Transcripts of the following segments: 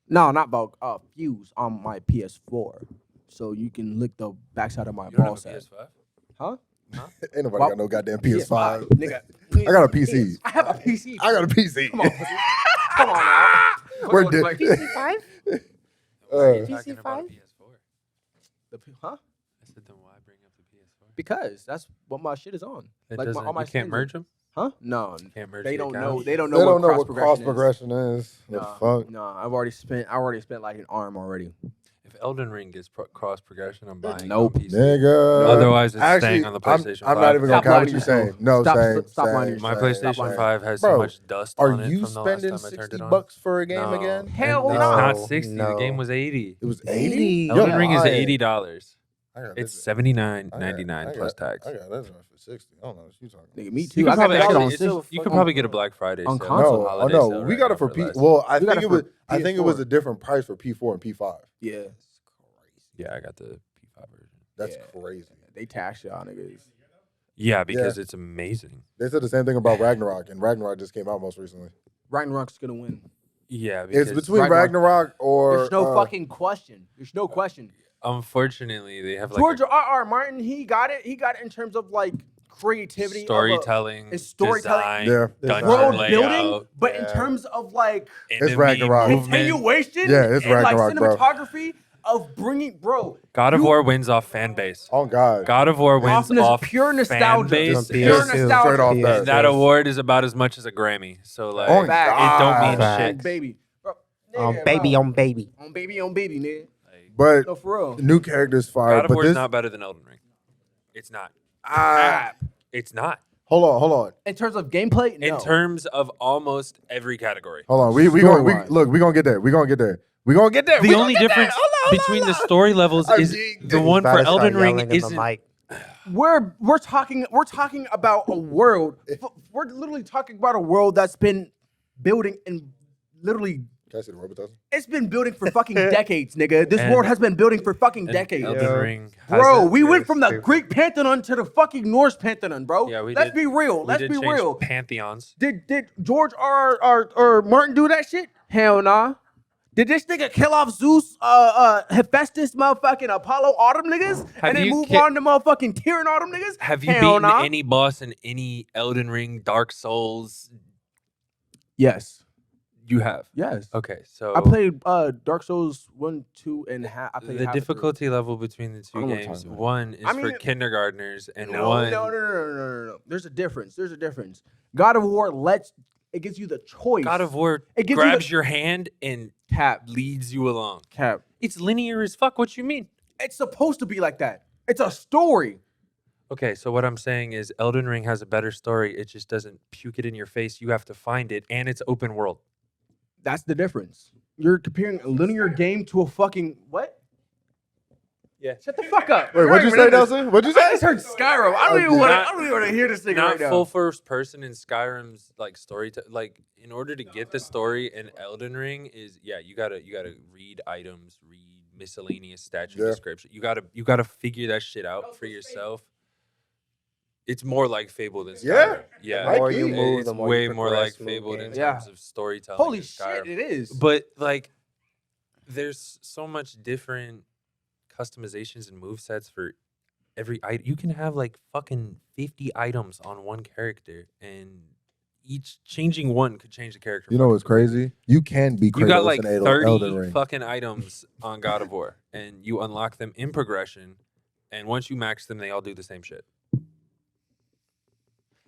No, not bulk. Fuse on my PS4, so you can lick the backside of my You don't ball have a sack. PS5? Huh? Ain't nobody Well, got no goddamn PS5, PS5. nigga. I got a PC. I have a PC. I got a PC. Come on, pussy. Come on now. We're What it looks like? PC5? Why are you Uh, talking about a PC5? PS4? Huh? I said, then why bring up the PS4? Because that's what my shit is on. Like all my you can't skins merge them? Huh? No. Can't merge They the don't know. accounts? They don't they know don't know what what cross progression is. What the fuck? No, I've already spent like an arm already. If Elden Ring gets cross progression, I'm buying Nope. it on PC. Nigga. Otherwise, it's Actually, staying on the PlayStation I'm 5. not even gonna Stop count lying what to you're yourself. saying. No, Stop lying to same. My yourself. same, PlayStation same. 5 has Bro, so much dust Are on it you from the last spending time I turned $60 it on. bucks for a game No. again? Hell It's no. not 60. The No. game was 80. It was 80. Elden Ring is $80. It's $79.99 $79.99 plus tax. I got that joint for 60. I don't know what you talking about. Nigga, me You too. could I got probably that shit on actually, sale. you could probably get a Black Friday on sale. console. No, holiday no, sale we right got now it for P. less. Well, I We got think it it was. for I think it was PS4. a different price for P4 and P5. Yeah. Yeah, I got the P5 version. That's Yeah. crazy. They tax y'all niggas. Yeah, because it's amazing. They said the same thing about Ragnarok, and Ragnarok just came out most recently. Ragnarok's gonna win. Yeah, because It's between Ragnarok- Ragnarok or There's no fucking question. There's no question. unfortunately they have like George R.R. Martin, he got it. He got it in terms of like creativity, storytelling, it's storytelling, design, Yeah. dungeon world layout, building, but in Yeah. terms of like enemy Ragnarok. movement. continuation, Yeah, it's and Ragnarok, like bro. cinematography of bringing, bro. God of you- War wins off fan base. Oh God. God of War wins Off off pure fan nostalgia. base. Just Pure Pure straight nostalgia. off that. And that award is about as much as a Grammy. So like, Oh, it God. don't mean Facts. shit. baby, bro. On Nigga, baby, bro. on baby. on baby, nigga. Like, But No, for real. new characters fire. God of But War is this, not better than Elden Ring. It's not. Cap. It's not. hold on. In terms of gameplay, no. In terms of almost every category. Look, we Story-wise. gonna get there. We gonna get there. The only difference between the story levels I'm is geeked. the one About for to start Elden Ring yelling in the isn't. mic. we're talking about a world. We're literally talking about a world that's been building and literally Can I see the robot thousand? it's been building for fucking decades, nigga. This And- world has been building for fucking and decades. Elden Yeah. Ring has Bro, it. we went from the stupid. Greek pantheon to the fucking Norse pantheon, bro. Yeah, we Let's did- be real. we Let's did be change real. Pantheons. Did George R. Martin do that shit? Hell nah. Did this nigga kill off Zeus, Hephaestus, motherfucking Apollo, all them niggas, Have and then you move ki- on to motherfucking Tyrion, all them niggas? Have you Hell beaten nah. any boss in any Elden Ring, Dark Souls? Yes. You have. Yes. Okay, so I played Dark Souls 1, 2, and half. I played the half of three. difficulty level between the I two don't wanna games. talk about it. One is I for mean- kindergartners, and No, one no. There's a difference. God of War it gives you the choice. God of War It gives you grabs the- your hand and Cap. leads you along. Cap. It's linear as fuck. What you mean? It's supposed to be like that. It's a story. Okay, so what I'm saying is Elden Ring has a better story. It just doesn't puke it in your face. You have to find it, and it's open world. That's the difference. You're comparing a linear game to a fucking what? Yeah. Shut the fuck up. Wait, what'd you say, Nelson? What'd you I say? just heard Skyrim. I don't even want to hear this thing Not right now. full first person in Skyrim's like story. Like in order to get the story in Elden Ring is you gotta read items, read miscellaneous statue Yeah. description. You gotta figure that shit out for yourself. It's more like Fable than Skyrim. Yeah. The more you It's move, It's the more way you more like progress through Fable in games. Yeah. terms of storytelling. Holy than shit, Skyrim. it is. But like, there's so much different customizations and movesets for every item. You can have like fucking 50 items on one character, and each changing one could change the character. You know what's crazy? You can be You got Kratos like in 30 Elden Ring. fucking items on God of War, and you unlock them in progression. And once you max them, they all do the same shit.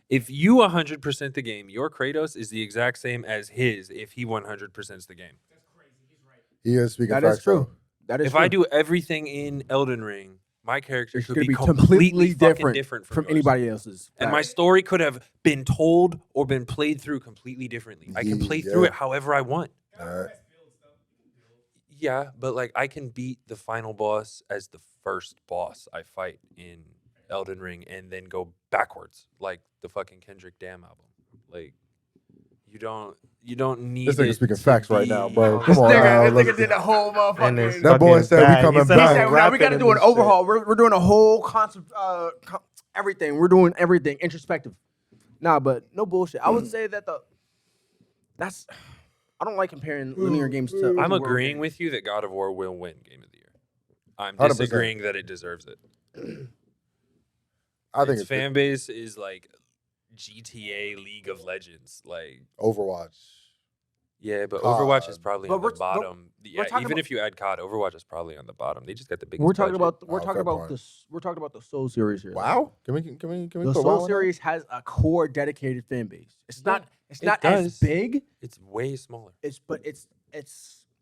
If you 100% the game, your Kratos is the exact same as his if he 100%s the game. He is speaking That facts. is true. though. That is If true. I do everything in Elden Ring, my character it's could gonna be be completely completely different from yours. anybody else's. And my story could have been told or been played through completely differently. I can play through Yeah. it however I want. Alright. Yeah, but like I can beat the final boss as the first boss I fight in Elden Ring and then go backwards, like the fucking Kendrick Dam album. Like you don't need This nigga it speaking to facts right now, be- bro. This Come on now. This let's- nigga did the whole And it's motherfucking. That boy fucking said we bad. coming He said back. he He said said, now we got to rapping do an and shit. overhaul. We're doing a whole concept, everything. We're doing everything introspective. Nah, but no bullshit. I would say that that's I don't like comparing linear games to. I'm open world agreeing games. with you that God of War will win Game of the Year. I'm 100%. disagreeing that it deserves it. I think Its it's fan base is like GTA, League of Legends, like Overwatch. yeah, but Overwatch is COD. probably But on the bottom. Yeah, talking even about- if you add COD, Overwatch is probably on the bottom. They just got the biggest. We're talking budget. about. We're Oh, talking fair about point. this. We're talking about the Soul series here. Wow. Can we The put WoW Soul in that? series has a core dedicated fan base. It's Yeah, not. It's it not as does. big. It's way smaller. It's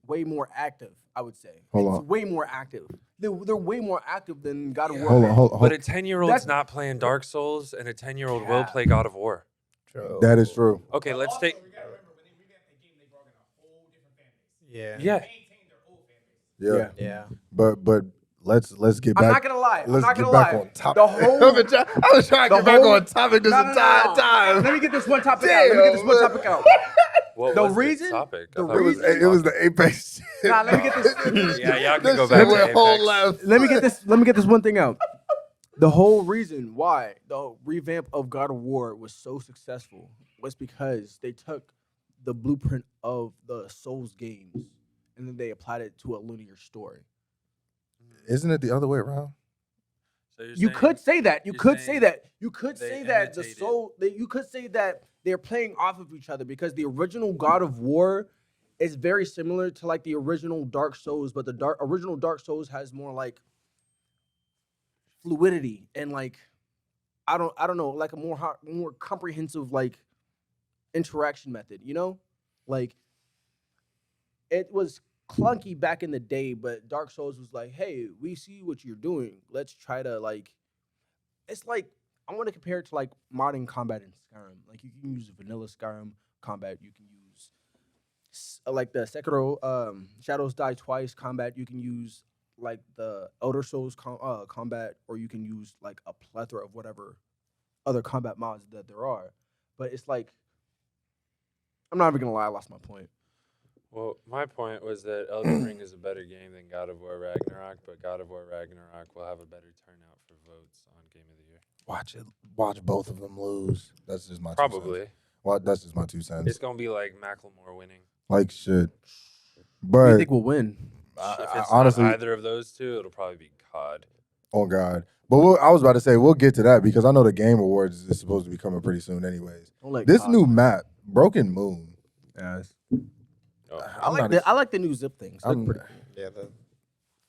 way more active. I would say. Hold it's on. way more active. They're way more active than God of War. Hold on. But a 10-year-old's That's- not playing Dark Souls, and a 10-year-old will Cap. play God of War. That is true. Okay, let's take. We gotta remember when they revamped the game, they brought in a whole different fan base. Yeah. Yeah, They maintained their old fan base. Yeah. Yeah. But let's get I'm back. not gonna lie. I'm Let's not get gonna back lie. on topic. The whole. I was trying to the get back whole- on topic this No, no, no, entire no. time. Let me get this one topic out. Let me get this one Damn, topic out. what The was reason- the topic? I the thought It was reason- it was the Apex. shit. Nah, let me get this. Yeah, y'all can This go shit back to went whole Apex. left. Let me get this one thing out. The whole reason why the revamp of God of War was so successful was because they took the blueprint of the Souls games and then they applied it to a linear story. Isn't it the other way around? So you're You saying- could say that. You you're could say saying that. You could they say that the imitated- soul. That you could say that they're playing off of each other because the original God of War is very similar to like the original Dark Souls, but the original Dark Souls has more like fluidity and like I don't know, like a more comprehensive like interaction method. You know, like it was clunky back in the day, but Dark Souls was like, hey, we see what you're doing. Let's try to like. It's like I want to compare it to like modern combat in Skyrim. Like you can use vanilla Skyrim combat. You can use like the Sekiro Shadows Die Twice combat. You can use like the Elder Souls combat, or you can use like a plethora of whatever other combat mods that there are. But it's like I'm not even gonna lie, I lost my point. Well, my point was that Elden Ring is a better game than God of War Ragnarok, but God of War Ragnarok will have a better turnout for votes on Game of the Year. Watch both of them lose. That's just my 2 Probably. cents. Well, that's just my 2 cents. It's gonna be like Macklemore winning. Like shit. Who do you But think will win? If it's honestly, not either of those two, it'll probably be COD. oh God. But I was about to say we'll get to that because I know the Game Awards is supposed to be coming pretty soon, anyways. Don't let This COD new win. map, Broken Moon. Yes. Oh. I like the new zip things. They look pretty cool.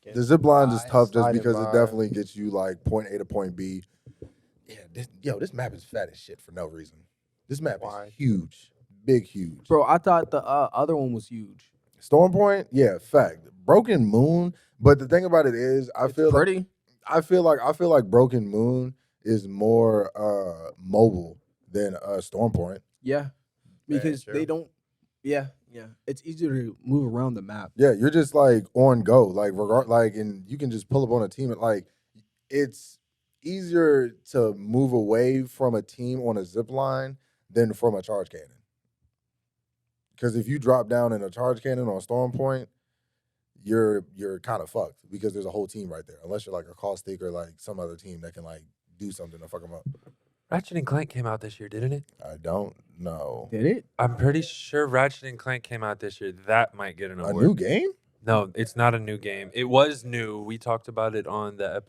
Yeah. The zip lines is tough just sliding because it by. definitely gets you like point A to point B. Yeah, this map is fat as shit for no reason. This map Why? is huge, big, huge. Bro, I thought the other one was huge. Storm Point, yeah, fact. Broken Moon, but the thing about it is, I feel like Broken Moon is more mobile than Storm Point. Yeah, because true. they don't. Yeah. It's easier to move around the map. Yeah, you're just like on go, and you can just pull up on a team and like it's easier to move away from a team on a zip line than from a charge cannon. Because if you drop down in a charge cannon on Storm Point, you're kind of fucked because there's a whole team right there. Unless you're like a caustic or like some other team that can like do something to fuck them up. Ratchet and Clank came out this year, didn't it? I don't know. Did it? I'm pretty sure Ratchet and Clank came out this year. That might get an A award. new game? No, it's not a new game. It was new. We talked about it on the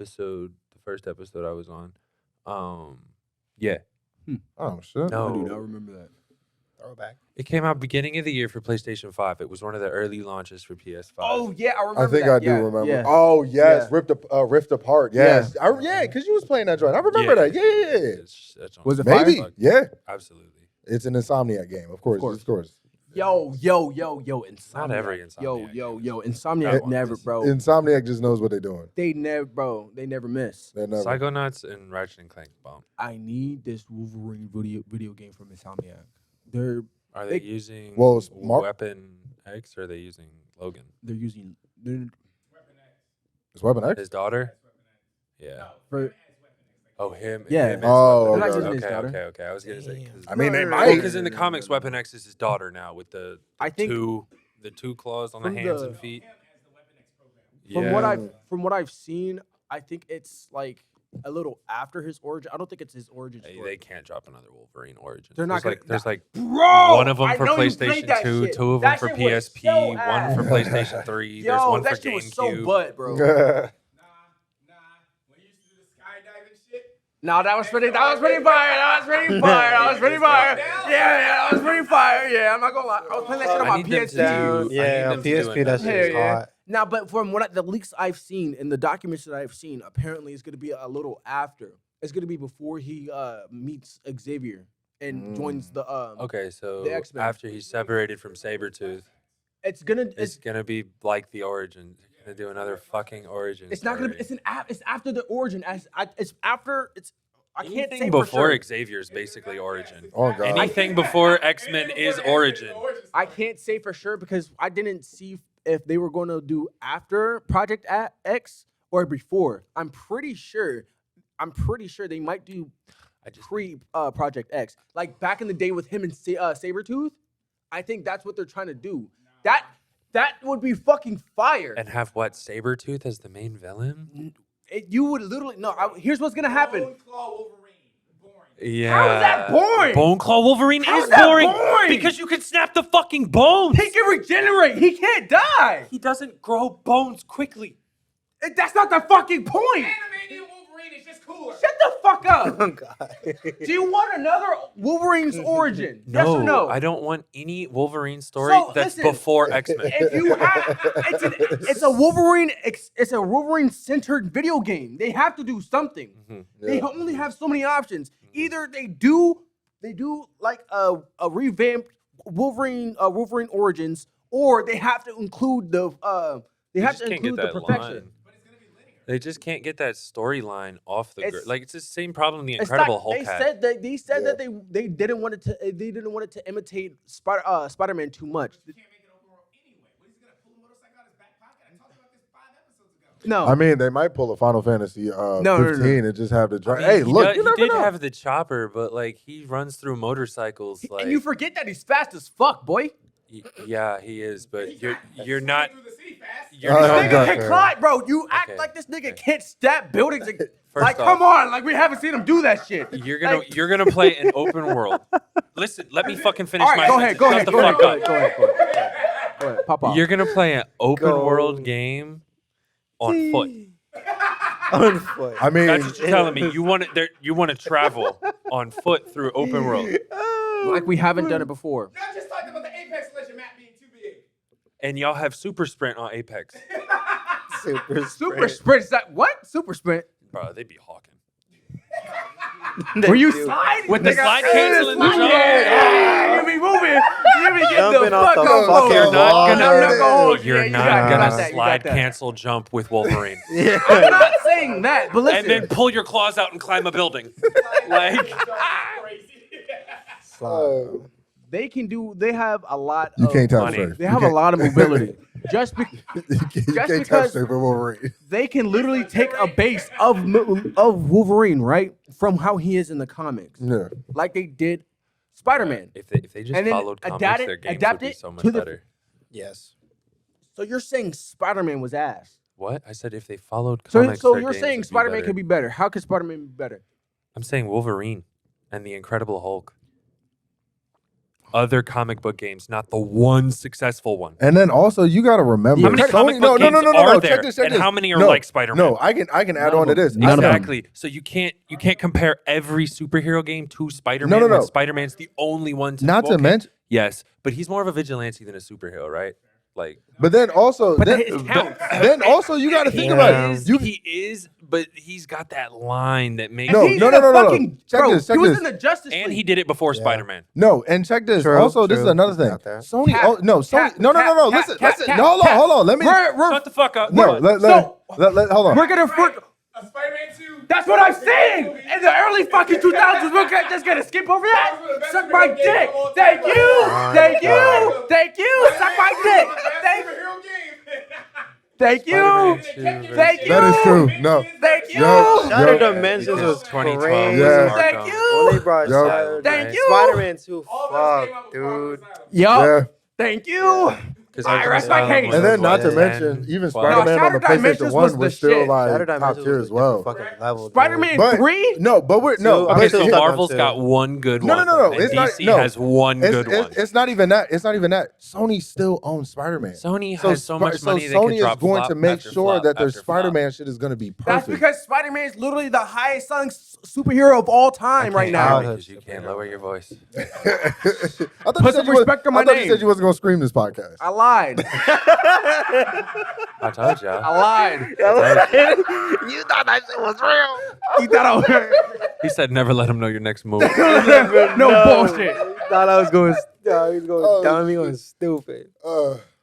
first episode I was on. Yeah. Oh shit. No. I do not remember that. Throwback. It came out beginning of the year for PlayStation 5. It was one of the early launches for PS5. Oh yeah, I remember. I think that. I do Yeah, remember. Yeah. Oh yes, Yeah. Rift Apart. Yes, yeah, because you was playing that joint. I remember that. Yeah. That's on Was it Maybe. Fuck, Yeah, Absolutely. it's an Insomniac game. Of course. Yo, Insomniac. Not every Insomniac Yo, game. Insomniac That one never, is- bro. Insomniac just knows what they're doing. They never miss. They never. Psychonauts and Ratchet and Clank bomb. I need this Wolverine video game from Insomniac. Are they They- using Well, it's Weapon X or are they using Logan? They're using It's Weapon X. His daughter? Yeah. for Oh, him. Yeah. Him as Oh, Weapon okay. X. They're not using his daughter. Okay. I was gonna say. 'cause- I mean, they No, might. because in the comics, Weapon X is his daughter now with the I think two claws on the from hands the- and feet. from Yeah. what I've seen, I think it's like a little after his origin. I don't think it's his origin story. They can't drop another Wolverine origin. They're not There's gonna- like Bro, one of them I for know you played PlayStation that 2, shit. 2 of That them for shit was PSP, so one ass. for PlayStation 3. There's Yo, one that for shit was so GameCube. butt, bro. Nah. When you used to do the skydiving shit. No, that was pretty fire. That was pretty fire. Yeah, that was pretty fire. Yeah, I'm not gonna lie. I was playing that shit on I my need them to PSP. do- Yeah, I need on them to do PSP, that another- shit's Yeah. hot. Now, but from the leaks I've seen and the documents that I've seen, apparently it's gonna be a little after. It's gonna be before he meets Xavier and joins the Okay, so the X-Men. after he's separated from Sabretooth, It's gonna. it's gonna be like the origin. They're gonna do another fucking origin. It's not gonna be. story. It's after the origin. It's after. It's. I can't Anything say before for sure. Xavier's basically origin. Oh god. Anything before X-Men is origin. I can't say for sure because I didn't see if they were going to do after Project X or before. I'm pretty sure they might do I just pre Project X. Like back in the day with him and Sabretooth. I think that's what they're trying to do. That would be fucking fire. and have what Sabretooth as the main villain? You would literally here's what's gonna happen. Bone Claw Wolverine. Boring. Yeah. How is that boring? Bone Claw Wolverine How is is that boring, boring? because you can snap the fucking bones. He can regenerate. He can't die. He doesn't grow bones quickly. That's not the fucking point. Animated Wolverine is just cooler. Shut the fuck up. Oh god. Do you want another Wolverine's origin? Yes or no? I don't want any Wolverine story So, that's listen. before X-Men. If you have, it's a Wolverine centered video game. They have to do something. They only have so many options. Either they do like a revamped Wolverine origins, or they have to include they have just to can't get include the that perfection. line. They just can't get that storyline off the It's- like it's the same problem the It's Incredible not- Hulk they had. said that they didn't want it to imitate Spider-Man too much. Can't make it open world anyway. What is he gonna pull a motorcycle out of his back pocket? I talked about this 5 episodes ago. No, I mean, they might pull a Final Fantasy no. 15 and just have the drive. I mean, Hey, he look, does- you he never did know. have the chopper, but like he runs through motorcycles. Like and you forget that he's fast as fuck, boy. yeah, he is, but He's you're not. through the city fast. You're Oh, This not. okay. nigga can climb, bro. You act Okay. like this nigga Okay. can't stab buildings. Like, off- come on, like we haven't seen him do that shit. You're gonna play an open world. Listen, let me fucking finish All right, my go sentence. ahead, Shut the fuck up. go ahead, pop off. You're gonna play an open Go. world game on foot. On foot. I mean, That's what you're telling me. You want to travel on foot through open world, Like we haven't done it before. I just talked about the Apex Legend map being too big. and y'all have super sprint on Apex, Super Super sprint. Is that what? Super sprint. bro. They be hawking. Were you Dude. sliding? With the Nigga, slide yeah, canceling the slide- jump. Yeah, you be moving. You be getting Jumping the off fuck the up. fucking You're not wall. gonna. I'm not gonna hold you. You're Yeah, not you got gonna that, you got slide that. cancel jump with Wolverine, Yeah. I'm not saying that, but listen. and then pull your claws out and climb a building. Like Crazy. oh, they can do. They have a lot. you of, can't tap money. surf. They have a lot of mobility. Just You just can't tap because- surf with Wolverine. they can literally take a base of Wolverine, right, from how he is in the comics, Yeah. like they did Spider-Man. if they just And then followed comics, adapt it- their games adapt would be it so much to the- better. Yes. So you're saying Spider-Man was ass. What I said, if they followed So comics, so their you're games saying would be Spider-Man better. could be better. How could Spider-Man be better? I'm saying Wolverine and the Incredible Hulk. Other comic book games, not the one successful one. And then also you got to remember. How many Sony- comic book games are there, Check this, check and this. how many are No, like Spider-Man? No, I can add None of on to them. this. None of them. Exactly. So you can't compare every superhero game to Spider-Man. No, no, when no. Spider-Man's the only one. Not to okay, mention, yes, but he's more of a vigilante than a superhero, right? Like but then also, But then, it counts. then also you got to think about it. You, he is, but he's got that line that makes. No, And he's no, in no, a no, no, no. fucking- Check bro, this, check he was this. in the Justice And League. he did it before Yeah. Spider-Man. no, and check this. True, also, this is true. another He's thing. got that. Sony. Cap, Oh no, Sony. cap, No, no, no, no. cap, Listen, cap, listen. cap, No, hold on, cap. hold on. Let me. We're Shut the fuck up. No, let hold on. we're gonna. A Spider-Man 2. That's what I'm saying. In the early fucking 2000s, we're just gonna skip over that. Suck my dick. Thank you. Thank you. Thank you. Suck my dick. Thank Superhero game. Thank you. Spider-Man 2 Thank versus- you. That is true. No. Thank you. Yo, Shattered yo. Dimensions was 2012 crazy. Yeah. Thank Arkham. you. When they brought Yo. Shattered Thank Dimensions- you. Spider-Man 2, All of us came fuck, up with Arkham dude. Asylum. Yup. Yeah. Thank you. Because I rest my case. And then not to Yeah. mention, even 12. Spider-Man on the Shattered PlayStation Dimensions 1 was was, the still shit. like Shattered top Dimensions tier was as a well. different fucking level. dude. Spider-Man But 3? no, but we're no. Two- Okay, but so Two. Marvel's Two. got one good No, one. no, no, no. And It's not- DC no. has one good one. It's not even that. It's not even that. Sony still owns Spider-Man. Sony has so much money they Sony can is drop going flop to make after sure flop that their after flop. Spider-Man shit is going to be That's perfect. because Spider-Man is literally the highest selling superhero of all time right now. Because you can't lower your voice. I thought Put some respect on my I thought you name. said you wasn't going to scream this podcast. I lied. I told y'all. I lied. You thought that shit was real. You thought I was He said never let him know your next move. no bullshit. Thought I was going. He was going Oh, down me shit. going stupid.